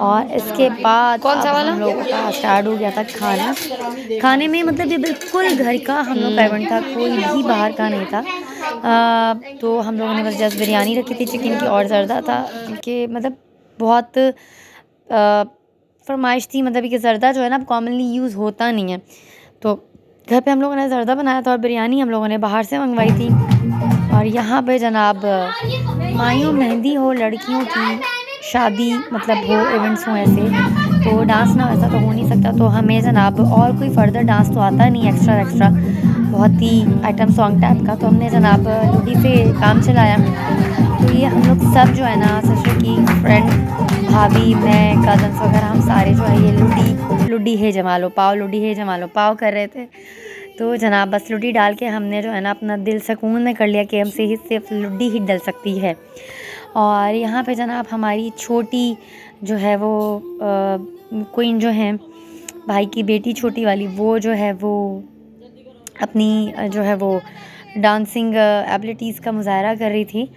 और इसके बाद कौन सा अब वाला? हम लोगों का स्टार्ट हो गया था खाना। खाने में मतलब ये बिल्कुल घर का हम लोग का इवेंट था, कोई भी बाहर का नहीं था। तो हम लोगों ने बस जस्ट बिरयानी रखी थी चिकन की और ज़र्दा था, क्योंकि मतलब बहुत फरमाइश थी, मतलब कि ज़र्दा जो है ना कॉमनली यूज़ होता नहीं है। तो घर पे हम लोगों ने ज़र्दा बनाया था और बिरयानी हम लोगों ने बाहर से मंगवाई थी। और यहाँ पे जनाब मायूं मेहंदी हो, लड़कियों की शादी मतलब हो, इवेंट्स हों ऐसे, तो डांस ना वैसा तो हो नहीं सकता। तो हमें जनाब और कोई फर्दर डांस तो आता नहीं एक्स्ट्रा एक्स्ट्रा, बहुत ही आइटम सॉन्ग टाइप का। तो हमने जनाब लुडी से काम चलाया। तो ये हम लोग सब जो है ना, सिस्टर की फ्रेंड, भाभी, मैं, कज़न्स वगैरह, हम सारे जो है ये लुडी लुडी है जमा लो पाव, लुडी है जमा लो पाव कर रहे थे। तो जनाब बस लुडी डाल के हमने जो है ना अपना दिल सुकून में कर लिया कि हमसे ही सिर्फ लुडी ही डल सकती है। और यहाँ पे जनाब हमारी छोटी जो है वो क्वीन जो है, भाई की बेटी छोटी वाली, वो जो है वो अपनी जो है वो डांसिंग एबिलिटीज़ का मुज़ाहरा कर रही थी।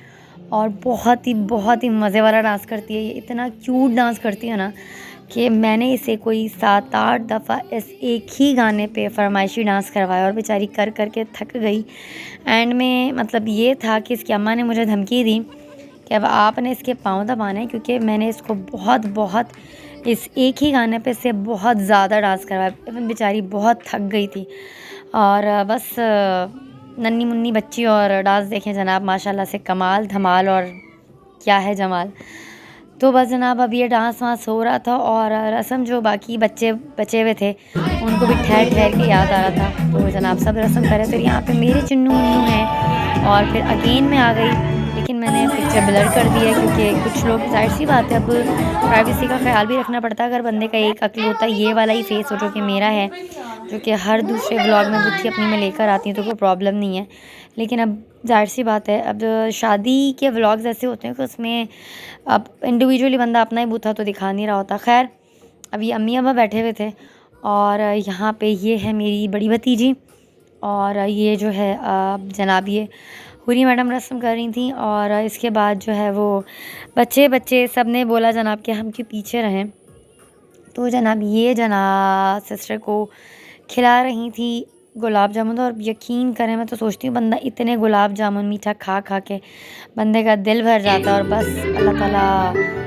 और बहुत ही मज़े वाला डांस करती है ये, इतना क्यूट डांस करती है ना कि मैंने इसे कोई 7-8 दफ़ा इस एक ही गाने पे फरमाइशी डांस करवाया और बेचारी कर कर के थक गई। एंड में मतलब ये था कि इसकी अम्मा ने मुझे धमकी दी कि अब आपने इसके पाँव दबाने हैं, क्योंकि मैंने इसको बहुत बहुत इस एक ही गाने पे इससे बहुत ज़्यादा डांस करवाया। इवन बेचारी बहुत थक गई थी। और बस नन्ही मुन्नी बच्ची और डांस देखें जनाब, माशाल्लाह से कमाल धमाल और क्या है जमाल। तो बस जनाब अब ये डांस वांस हो रहा था और रस्म जो बाकी बच्चे बचे हुए थे उनको भी ठहर ठहर के याद आ रहा था। तो जनाब सब रस्म कर रहे थे। यहाँ पे मेरे चुन्नू मुन्नू हैं और फिर अगेन में आ गई, लेकिन मैंने पिक्चर ब्लर कर दी है क्योंकि कुछ लोग, जाहिर सी बात है, अब प्राइवेसी का ख्याल भी रखना पड़ता है। अगर बंदे का एक अक्ल होता है, ये वाला ही फेस हो जो कि मेरा है, जो कि हर दूसरे व्लॉग में बुद्धि अपनी में लेकर आती हूँ, तो कोई प्रॉब्लम नहीं है। लेकिन अब जाहिर सी बात है, अब शादी के व्लॉग्स ऐसे होते हैं कि उसमें अब इंडिविजुअली बंदा अपना ही बूथा तो दिखा नहीं रहा होता। खैर, अब ये अम्मी अब्बा बैठे हुए थे और यहाँ पे ये है मेरी बड़ी भतीजी और ये जो है जनाब ये हुरी मैडम रस्म कर रही थी। और इसके बाद जो है वो बच्चे बच्चे सब ने बोला जनाब कि हम क्यों पीछे रहें। तो जनाब ये जनाब सिस्टर को खिला रही थी गुलाब जामुन। और यकीन करें, मैं तो सोचती हूँ बंदा इतने गुलाब जामुन मीठा खा खा के बंदे का दिल भर जाता है और बस अल्लाह ताला